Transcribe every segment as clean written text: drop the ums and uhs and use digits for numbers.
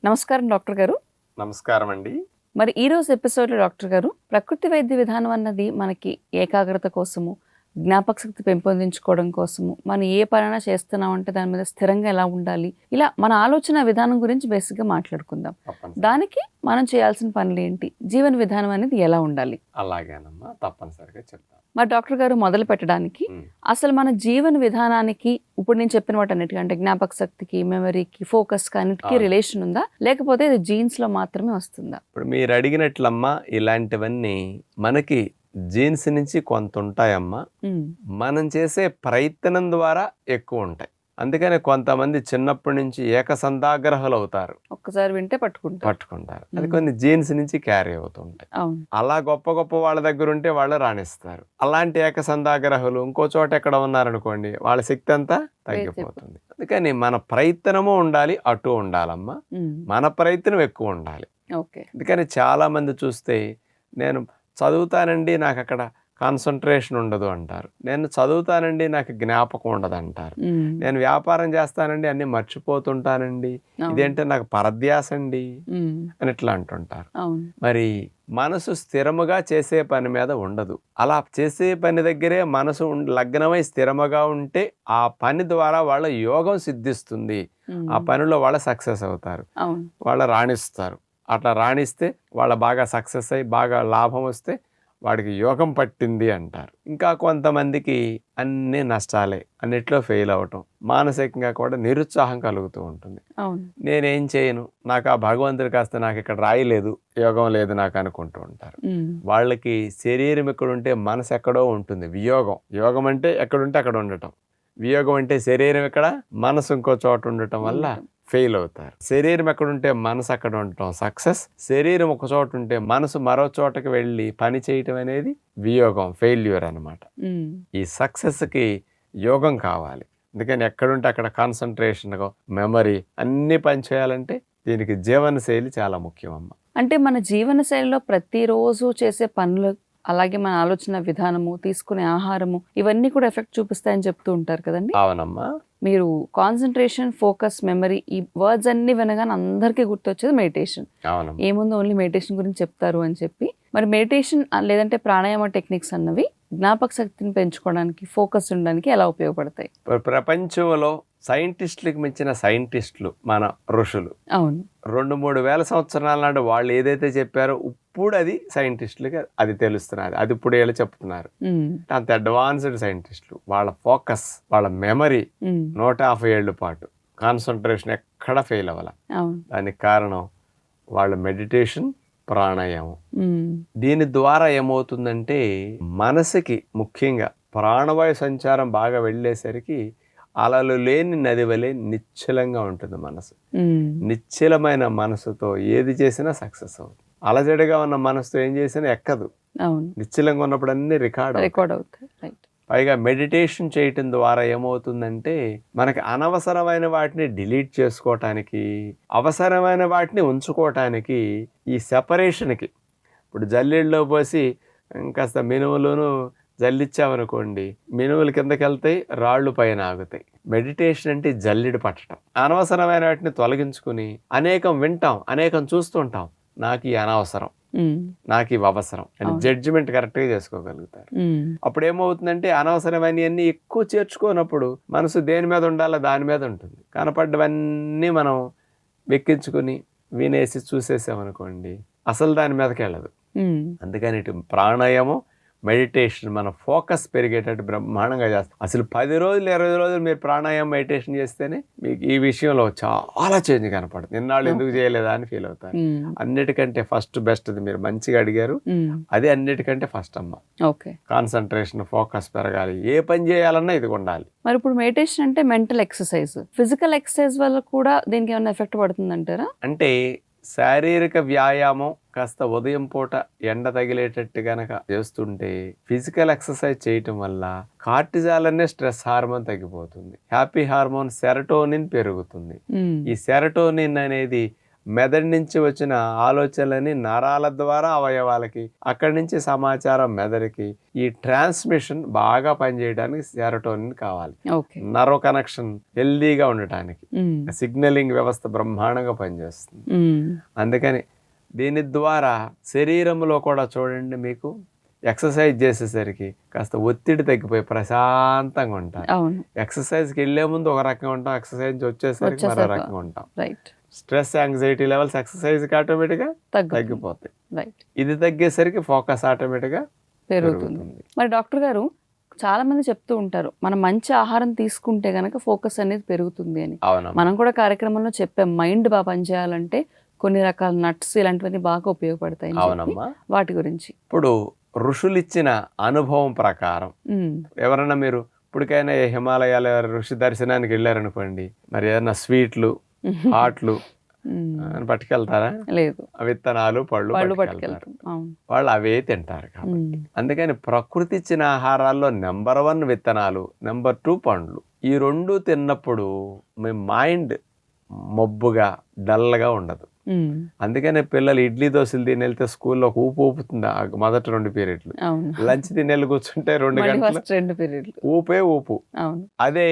నమస్కారం డాక్టర్ గారు. నమస్కారం అండి. మరి ఈరోజు ఎపిసోడ్లో డాక్టర్ గారు, ప్రకృతి వైద్య విధానం అన్నది మనకి ఏకాగ్రత కోసము, జ్ఞాపక శక్తి పెంపొందించుకోవడం కోసము, మనం ఏ పనైనా చేస్తున్నామంటే దాని మీద స్థిరంగా ఎలా ఉండాలి, ఇలా మన ఆలోచన విధానం గురించి బేసిక్గా మాట్లాడుకుందాం. దానికి మనం చేయాల్సిన పనులు ఏంటి, జీవన విధానం అనేది ఎలా ఉండాలి? అలాగేనమ్మా, తప్పనిసరిగా చెప్తాను. మరి డాక్టర్ గారు, మొదలు పెట్టడానికి అసలు మన జీవన విధానానికి ఇప్పుడు నేను చెప్పిన వాటి అన్నిటికీ, అంటే జ్ఞాపక శక్తికి, మెమరీకి, ఫోకస్ అన్నిటికీ రిలేషన్ ఉందా, లేకపోతే ఇది జీన్స్ లో మాత్రమే వస్తుందా? ఇప్పుడు మీరు అడిగినట్లమ్మా, ఇలాంటివన్నీ మనకి జీన్స్ నుంచి కొంత ఉంటాయమ్మా. మనం చేసే ప్రయత్నం ద్వారా ఎక్కువ ఉంటాయి. అందుకని కొంతమంది చిన్నప్పటి నుంచి ఏకసంధాగ్రహులు అవుతారు, ఒక్కసారి వింటే పట్టుకుంటారు. అది కొన్ని జీన్స్ నుంచి క్యారీ అవుతుంటాయి. అలా గొప్ప గొప్ప వాళ్ళ దగ్గర ఉంటే వాళ్ళు రాణిస్తారు. అలాంటి ఏకసంధాగ్రహులు ఇంకో చోట ఎక్కడ ఉన్నారనుకోండి, వాళ్ళ శక్తి అంతా తగ్గిపోతుంది. అందుకని మన ప్రయత్నము ఉండాలి, అటు ఉండాలమ్మా. మన ప్రయత్నం ఎక్కువ ఉండాలి. అందుకని చాలా మంది చూస్తే, నేను చదువుతానండి నాకు అక్కడ కాన్సన్ట్రేషన్ ఉండదు అంటారు, నేను చదువుతానండి నాకు జ్ఞాపకం ఉండదు అంటారు, నేను వ్యాపారం చేస్తానండి అన్ని మర్చిపోతుంటానండి, ఇదేంటే నాకు పరధ్యాస అండి అని ఇట్లా అంటుంటారు. మరి మనసు స్థిరముగా చేసే పని మీద ఉండదు. అలా చేసే పని దగ్గరే మనసు లగ్నమై స్థిరముగా ఉంటే ఆ పని ద్వారా వాళ్ళ యోగం సిద్ధిస్తుంది. ఆ పనిలో వాళ్ళ సక్సెస్ అవుతారు, వాళ్ళ రాణిస్తారు. అట్లా రాణిస్తే వాళ్ళ బాగా సక్సెస్ అయ్యి బాగా లాభం వస్తే వాడికి యోగం పట్టింది అంటారు. ఇంకా కొంతమందికి అన్ని నష్టాలే, అన్నిట్లో ఫెయిల్ అవటం, మానసికంగా కూడా నిరుత్సాహం కలుగుతూ ఉంటుంది. నేనేం చేయను, నాకు ఆ భగవంతుడి కాస్త నాకు ఇక్కడ రాయలేదు, యోగం లేదు నాకు అనుకుంటూ ఉంటారు. వాళ్ళకి శరీరం ఎక్కడుంటే మనసు ఎక్కడో ఉంటుంది. వియోగం, యోగం అంటే ఎక్కడుంటే అక్కడ ఉండటం, వియోగం అంటే శరీరం ఎక్కడ, మనసు ఇంకో చోట ఉండటం వల్ల ఫెయిల్ అవుతారు. శరీరం ఎక్కడుంటే మనసు అక్కడ ఉండటం సక్సెస్, శరీరం ఒక చోట ఉంటే మనసు మరో చోటకి వెళ్ళి పని చేయటం అనేది వియోగం, ఫెయిల్యూర్ అనమాట. ఈ సక్సెస్కి యోగం కావాలి. అందుకని ఎక్కడుంటే అక్కడ కాన్సన్ట్రేషన్, మెమరీ అన్ని పని చేయాలంటే దీనికి జీవనశైలి చాలా ముఖ్యం అమ్మ. అంటే మన జీవనశైలిలో ప్రతిరోజు చేసే పనులు, అలాగే మన ఆలోచన విధానము, తీసుకునే ఆహారము, ఇవన్నీ కూడా ఎఫెక్ట్ చూపిస్తాయని చెప్తూ ఉంటారు కదండి. అవునమ్మా. మీరు కాన్సన్ట్రేషన్, ఫోకస్, మెమరీ, ఈ వర్డ్స్ అన్ని వినగానే అందరికీ గుర్తొచ్చేది మెడిటేషన్. ఏముందో ఓన్లీ మెడిటేషన్ గురించి చెప్తారు అని చెప్పి, మరి మెడిటేషన్ లేదంటే ప్రాణాయామ టెక్నిక్స్ అన్నవి జ్ఞాపక శక్తిని పెంచుకోవడానికి, ఫోకస్ ఉండడానికి ఎలా ఉపయోగపడతాయి? ప్రపంచంలో సైంటిస్టులకు మించిన సైంటిస్టులు మన ఋషులు. అవును, 2-3 వేల సంవత్సరాల నాడు వాళ్ళు ఏదైతే చెప్పారో ఇప్పుడు అది సైంటిస్టులకి అది తెలుస్తున్నది, అది ఇప్పుడు వీళ్ళు చెప్తున్నారు. అంత అడ్వాన్స్డ్ సైంటిస్టులు, వాళ్ళ ఫోకస్, వాళ్ళ మెమరీ 150 ఏళ్ళ పాటు కాన్సన్ట్రేషన్ ఎక్కడ ఫెయిల్ అవ్వాల. దానికి కారణం వాళ్ళ మెడిటేషన్, ప్రాణాయామం. దీని ద్వారా ఏమవుతుందంటే మనసుకి ముఖ్యంగా ప్రాణవాయు సంచారం బాగా వెళ్ళేసరికి అలలు లేని నది వలె నిశ్చలంగా ఉంటుంది మనసు. నిశ్చలమైన మనసుతో ఏది చేసినా సక్సెస్ అవుతుంది. అలజడిగా ఉన్న మనసుతో ఏం చేసినా ఎక్కదు. నిశ్చలంగా ఉన్నప్పుడు అన్ని రికార్డ్ అవుతాయి. పైగా మెడిటేషన్ చేయటం ద్వారా ఏమవుతుందంటే మనకి అనవసరమైన వాటిని డిలీట్ చేసుకోవటానికి, అవసరమైన వాటిని ఉంచుకోవటానికి, ఈ సెపరేషన్కి, ఇప్పుడు జల్లెడలో పోసి కాస్త మినుములను జల్లిచ్చామనుకోండి, మినుములు కిందకి వెళ్తాయి, రాళ్ళు పైన ఆగుతాయి. మెడిటేషన్ అంటే జల్లెడు పట్టడం, అనవసరమైన వాటిని తొలగించుకుని అనేకం వింటాం, అనేకం చూస్తుంటాం, నాకు ఈ అనవసరం, నాకు ఇవి అవసరం అని జడ్జిమెంట్ కరెక్ట్గా చేసుకోగలుగుతారు. అప్పుడు ఏమవుతుందంటే అనవసరమైనవన్నీ ఎక్కువ చేర్చుకోనప్పుడు మనసు దేని మీద ఉండాలో దాని మీద ఉంటుంది. కనపడ్డవన్నీ మనం వెక్కించుకుని వినేసి చూసేసామనుకోండి, అసలు దాని మీదకి వెళ్ళదు. అందుకని ఇటు ప్రాణాయామం, మెడిటేషన్ మన ఫోకస్ పెరిగేటట్టు బ్రహ్మాండంగా చేస్తాం. అసలు 10 రోజులు 20 రోజులు మీరు ప్రాణాయామం, మెడిటేషన్ చేస్తేనే మీకు ఈ విషయంలో చాలా చేంజ్ కనపడుతుంది. నిన్నాళ్ళు ఎందుకు చేయలేదా అని ఫీల్ అవుతారు. అన్నిటికంటే ఫస్ట్ బెస్ట్, మీరు మంచిగా అడిగారు, అది అన్నిటికంటే ఫస్ట్ అమ్మ. కాన్సన్ట్రేషన్, ఫోకస్ పెరగాలి, ఏ పని చేయాలన్నా ఇది ఉండాలి. మరి ఇప్పుడు మెడిటేషన్ అంటే మెంటల్ ఎక్సర్సైజ్, ఫిజికల్ ఎక్సర్సైజ్ వల్ల కూడా దీనికి ఏమైనా ఎఫెక్ట్ పడుతుందంటారా? అంటే శారీరక వ్యాయామం కాస్త ఉదయం పూట ఎండ తగిలేటట్టు గనక చేస్తుంటే, ఫిజికల్ ఎక్సర్సైజ్ చేయటం వల్ల కార్టిజాల్ అనే స్ట్రెస్ హార్మోన్ తగ్గిపోతుంది, హ్యాపీ హార్మోన్ సెరటోనిన్ పెరుగుతుంది. ఈ సెరటోనిన్ అనేది మెదడు నుంచి వచ్చిన ఆలోచనలని నరాల ద్వారా అవయవాలకి, అక్కడి నుంచి సమాచారం మెదడుకి, ఈ ట్రాన్స్మిషన్ బాగా పనిచేయడానికి సెరోటోనిన్ కావాలి. నర్వ్ కనెక్షన్ హెల్దీగా ఉండటానికి సిగ్నలింగ్ వ్యవస్థ బ్రహ్మాండంగా పనిచేస్తుంది. అందుకని దీని ద్వారా శరీరంలో కూడా చూడండి, మీకు ఎక్సర్సైజ్ చేసేసరికి కాస్త ఒత్తిడి తగ్గిపోయి ప్రశాంతంగా ఉంటాం. ఎక్సర్సైజ్కి వెళ్లే ముందు ఒక రకంగా ఉంటాం, ఎక్సర్సైజ్ వచ్చేసరికి మరో రకంగా ఉంటాం. స్ట్రెస్ యాంగ్జైటీ లెవెల్స్ ఎక్సర్సైజ్కి ఆటోమేటిక్గా తగ్గిపోతాయి. ఇది తగ్గేసరికి ఫోకస్ ఆటోమేటిక్గా పెరుగుతుంది. మరి డాక్టర్ గారు, చాలా మంది చెప్తూ ఉంటారు మనం మంచి ఆహారం తీసుకుంటే గనక ఫోకస్ అనేది పెరుగుతుంది అని. మనం కూడా కార్యక్రమంలో చెప్పాం, మైండ్ బాగా పనిచేయాలంటే కొన్ని రకాల నట్స్ ఇలాంటివన్నీ బాగా ఉపయోగపడతాయి. వాటి గురించి ఇప్పుడు ఋషులు ఇచ్చిన అనుభవం ప్రకారం ఎవరన్నా మీరు ఇప్పటికైనా హిమాలయాల ఋషి దర్శనానికి వెళ్ళారనుకోండి, మరి ఏదైనా స్వీట్లు హాట్లు పట్టుకెళ్తారా? లేదు. విత్తనాలు పళ్ళు పట్టుకెళ్తారు, వాళ్ళు అవే తింటారు. కాబట్టి అందుకని ప్రకృతి ఇచ్చిన ఆహారాల్లో నెంబర్ 1 విత్తనాలు, నెంబర్ 2 పండ్లు. ఈ రెండు తిన్నప్పుడు మీ మైండ్ మబ్బుగా డల్గా ఉండదు. అందుకనే పిల్లలు ఇడ్లీ దోశలు తిని వెళ్తే స్కూల్లో ఒక ఊపు ఊపుతుంది మొదటి 2 పీరియడ్లు. లంచ్ తినేళ్ళు కూర్చుంటే 2 గంటలు ఊపే ఊపు. అదే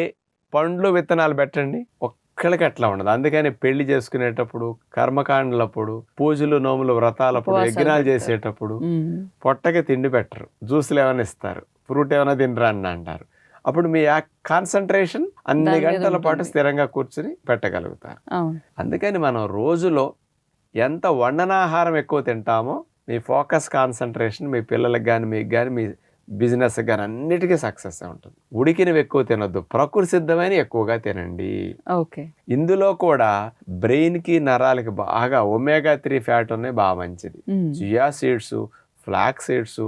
పండ్లు విత్తనాలు పెట్టండి, ఒక్కళ్ళకి అట్లా ఉండదు. అందుకని పెళ్లి చేసుకునేటప్పుడు, కర్మకాండలప్పుడు, పూజలు నోములు వ్రతాలప్పుడు, యజ్ఞాలు చేసేటప్పుడు పొట్టకి తిండి పెట్టరు, జ్యూసులు ఏమైనా ఇస్తారు, ఫ్రూట్ ఏమైనా తినరా అని అంటారు. అప్పుడు మీ కాన్సన్ట్రేషన్ అన్ని గంటల పాటు స్థిరంగా కూర్చుని పెట్టగలుగుతారు. అందుకని మనం రోజులో ఎంత వండనాహారం ఎక్కువ తింటామో మీ ఫోకస్ కాన్సన్ట్రేషన్ మీ పిల్లలకు కానీ మీకు కానీ మీ బిజినెస్ కానీ అన్నిటికీ సక్సెస్ ఉంటుంది. ఉడికినవి ఎక్కువ తినొద్దు, ప్రకృతి సిద్ధమైన ఎక్కువగా తినండి. ఇందులో కూడా బ్రెయిన్ కి నరాలకి బాగా omega-3 ఫ్యాట్ ఉన్నాయి, బాగా మంచిది. Chia seeds, flax seeds,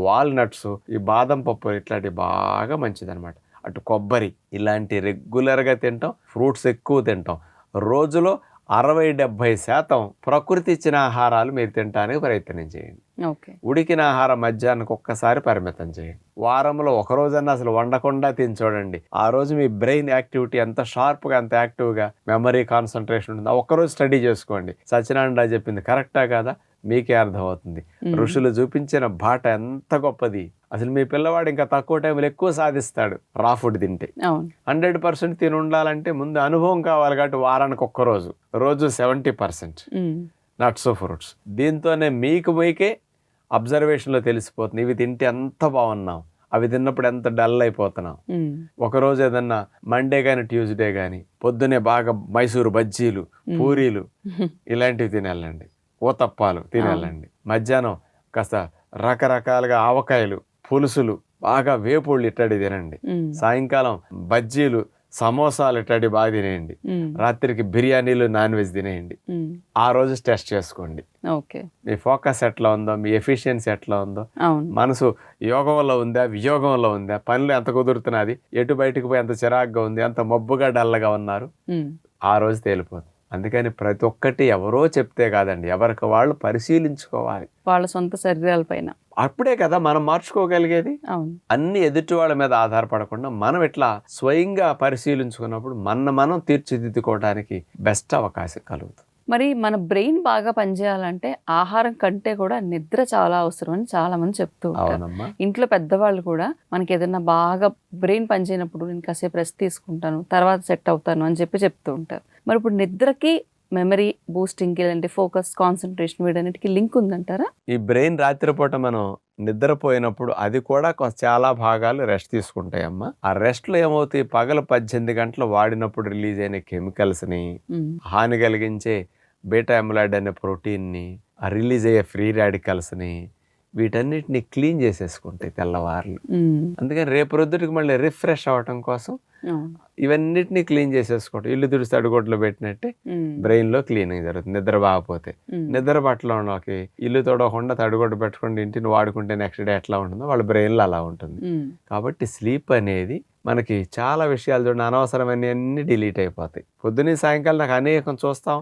walnuts, ఈ బాదం పప్పు ఇట్లాంటివి బాగా మంచిది అనమాట. అటు కొబ్బరి ఇలాంటి రెగ్యులర్గా తింటాం, ఫ్రూట్స్ ఎక్కువ తింటాం. రోజులో 60-70% ప్రకృతి ఇచ్చిన ఆహారాలు మీరు తినడానికి ప్రయత్నం చేయండి. ఉడికిన ఆహారం మధ్యాహ్నానికి ఒక్కసారి పరిమితం చేయండి. వారంలో ఒక రోజన్నా అసలు వండకుండా తిని చూడండి. ఆ రోజు మీ బ్రెయిన్ యాక్టివిటీ ఎంత షార్ప్గా, ఎంత యాక్టివ్గా, మెమరీ కాన్సన్ట్రేషన్ ఉంటుంది. ఒక్కరోజు స్టడీ చేసుకోండి. సత్యనారాయణ చెప్పింది కరెక్టా కాదా మీకే అర్థమవుతుంది. ఋషులు చూపించిన బాట ఎంత గొప్పది. అసలు మీ పిల్లవాడు ఇంకా తక్కువ టైంలో ఎక్కువ సాధిస్తాడు రా ఫుడ్ తింటే. 100% తిని ఉండాలంటే ముందు అనుభవం కావాలి. కాబట్టి వారానికి ఒక్కరోజు, రోజు 70% నట్స్ ఫ్రూట్స్. దీంతోనే మీకే అబ్జర్వేషన్లో తెలిసిపోతుంది ఇవి తింటే ఎంత బాగున్నాం, అవి తిన్నప్పుడు ఎంత డల్ అయిపోతున్నాం. ఒకరోజు ఏదన్నా మండే కానీ ట్యూస్డే కానీ పొద్దునే బాగా మైసూరు బజ్జీలు, పూరీలు ఇలాంటివి తినాలండి, ఊతప్పాలు తినాలండి. మధ్యాహ్నం కాస్త రకరకాలుగా ఆవకాయలు, పులుసులు, బాగా వేపుళ్ళు ఇట్టడి తినండి. సాయంకాలం బజ్జీలు, సమోసాలు ఇట్టడి బాగా తినేయండి. రాత్రికి బిర్యానీలు, నాన్ వెజ్ తినేయండి. ఆ రోజు టెస్ట్ చేసుకోండి మీ ఫోకస్ ఎట్లా ఉందో, మీ ఎఫిషియన్సీ ఎట్లా ఉందో, మనసు యోగంలో ఉందా, వియోగంలో ఉందా, పనులు ఎంత కుదురుతున్నది, ఎటు బయటకు పోయి ఎంత చిరాగ్గా ఉంది, ఎంత మబ్బుగా డల్లగా ఉన్నారు, ఆ రోజు తేలిపోతుంది. అందుకని ప్రతి ఒక్కటి ఎవరో చెప్తే కాదండి, ఎవరికి వాళ్ళు పరిశీలించుకోవాలి వాళ్ళ సొంత శరీరాల పైన. అప్పుడే కదా మనం మార్చుకోగలిగేది. అన్ని ఎదుటి వాళ్ళ మీద ఆధారపడకుండా మనం ఇట్లా స్వయంగా పరిశీలించుకున్నప్పుడు మనం తీర్చిదిద్దుకోవడానికి బెస్ట్ అవకాశం కలుగుతుంది. మరి మన బ్రెయిన్ బాగా పనిచేయాలంటే ఆహారం కంటే కూడా నిద్ర చాలా అవసరం అని చాలా మంది చెప్తూ ఉంటారు. ఇంట్లో పెద్దవాళ్ళు కూడా మనకి ఏదైనా బాగా బ్రెయిన్ పనిచేయనప్పుడు నేను కాసేపు రెస్ట్ తీసుకుంటాను, తర్వాత సెట్ అవుతాను అని చెప్తూ ఉంటారు. మరి ఇప్పుడు నిద్రకి మెమరీ బూస్టింగ్ లేదంటే ఫోకస్, కాన్సన్ట్రేషన్ వీటన్నిటికీ లింక్ ఉందంటారా? ఈ బ్రెయిన్ రాత్రిపూట మనం నిద్రపోయినప్పుడు అది కూడా చాలా భాగాలు రెస్ట్ తీసుకుంటాయమ్మా. ఆ రెస్ట్ లో ఏమవుతాయి, పగలు 18 గంటలు వాడినప్పుడు రిలీజ్ అయిన కెమికల్స్ ని, హాని కలిగించే బీటా ఎమిలాయిడ్ అనే ప్రోటీన్ ని, ఆ రిలీజ్ అయ్యే ఫ్రీ రాడికల్స్ ని, వీటన్నిటిని క్లీన్ చేసేసుకుంటాయి తెల్లవారులు. అందుకని రేపు రొద్దుటికి మళ్ళీ రిఫ్రెష్ అవ్వటం కోసం ఇవన్నిటిని క్లీన్ చేసేసుకోవటం. ఇల్లు తుడిసి తడిగొడ్లో పెట్టినట్టే బ్రెయిన్ లో క్లీనింగ్ జరుగుతుంది. నిద్ర బాగపోతే, నిద్ర పట్ల వాళ్ళకి ఇల్లు తొడవకుండా తడిగొడ్డు పెట్టుకుంటే ఇంటిని వాడుకుంటే నెక్స్ట్ డే ఎట్లా ఉంటుందో వాళ్ళ బ్రెయిన్ లో అలా ఉంటుంది. కాబట్టి స్లీప్ అనేది మనకి చాలా విషయాలు చూడండి, అనవసరమైన అన్ని డిలీట్ అయిపోతాయి. పొద్దున్న సాయంకాలం నాకు అనేకం చూస్తాం,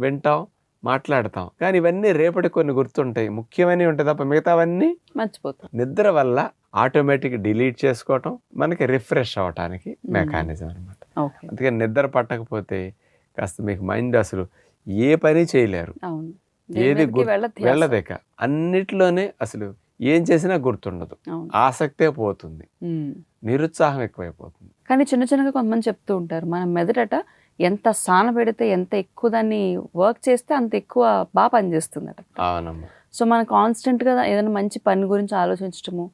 వింటాం, మాట్లాడతాం, కానీ ఇవన్నీ రేపటి కొన్ని గుర్తుంటాయి, ముఖ్యమైనవి ఉంటాయి తప్ప మిగతావన్నీ మర్చిపోతాం. నిద్ర వల్ల ఆటోమేటిక్ డిలీట్ చేసుకోవటం మనకి రిఫ్రెష్ అవ్వటానికి మెకానిజం అనమాట. అందుకని నిద్ర పట్టకపోతే కాస్త మీకు మైండ్ అసలు ఏ పని చేయలేరు, అవును. ఏది దేని మీదకి ధ్యాస. వెళ్ళదేక అన్నిట్లోనే అసలు ఏం చేసినా గుర్తుండదు, అవును. ఆసక్తే పోతుంది, ఉమ్. నిరుత్సాహం ఎక్కువైపోతుంది. కానీ చిన్న చిన్నగా కొంతమంది చెప్తూ ఉంటారు, మన మెదడట ఎంత సాన పెడితే, ఎంత ఎక్కువ దాన్ని వర్క్ చేస్తే అంత ఎక్కువ బాగా పనిచేస్తుందట. అవునమ్మా. సో మనం కాన్స్టెంట్గా ఏదైనా మంచి పని గురించి ఆలోచించడము,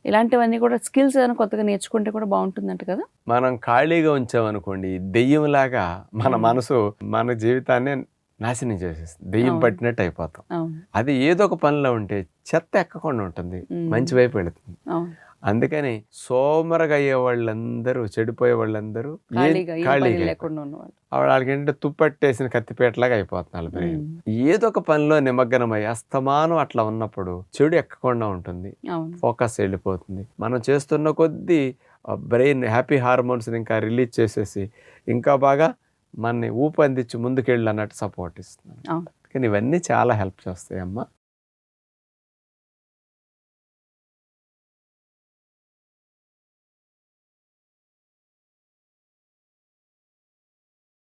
ఇలాంటివన్నీ కూడా స్కిల్స్ ఏదైనా కొత్తగా నేర్చుకుంటే కూడా బాగుంటుందంట కదా. మనం ఖాళీగా ఉంచామనుకోండి, దెయ్యంలాగా మన మ్మ్. మనసు మన జీవితాన్ని నాశనం చేసేస్తుంది, దెయ్యం అవును. పట్టినట్టు అయిపోతాం. అవును. అది ఏదో ఒక పనిలో ఉంటే చెత్త ఎక్కకుండా ఉంటుంది, మ్మ్. మంచి వైపు వెళుతుంది. అవును. అందుకని సోమరగా అయ్యే వాళ్ళందరూ, చెడిపోయే వాళ్ళందరూ ఖాళీగా ఏ పని ఖాళీగా లేకుండా ఉన్నవాళ్ళు. వాళ్ళకి ఏంటంటే తుప్పట్టేసిన కత్తిపేటలాగా అయిపోతున్నారు బ్రెయిన్. మ్మ్. ఏదో ఒక పనిలో నిమగ్నమై అస్తమానం అట్లా ఉన్నప్పుడు చెడు ఎక్కకుండా ఉంటుంది, అవును. ఫోకస్ వెళ్ళిపోతుంది. మనం చేస్తున్న కొద్దీ బ్రెయిన్ హ్యాపీ హార్మోన్స్ ఇంకా రిలీజ్ చేసేసి ఇంకా బాగా మనని ఊపందించి ముందుకెళ్ళి అన్నట్టు సపోర్ట్ ఇస్తున్నాను. అవును. కానీ ఇవన్నీ చాలా హెల్ప్ చేస్తాయి అమ్మ.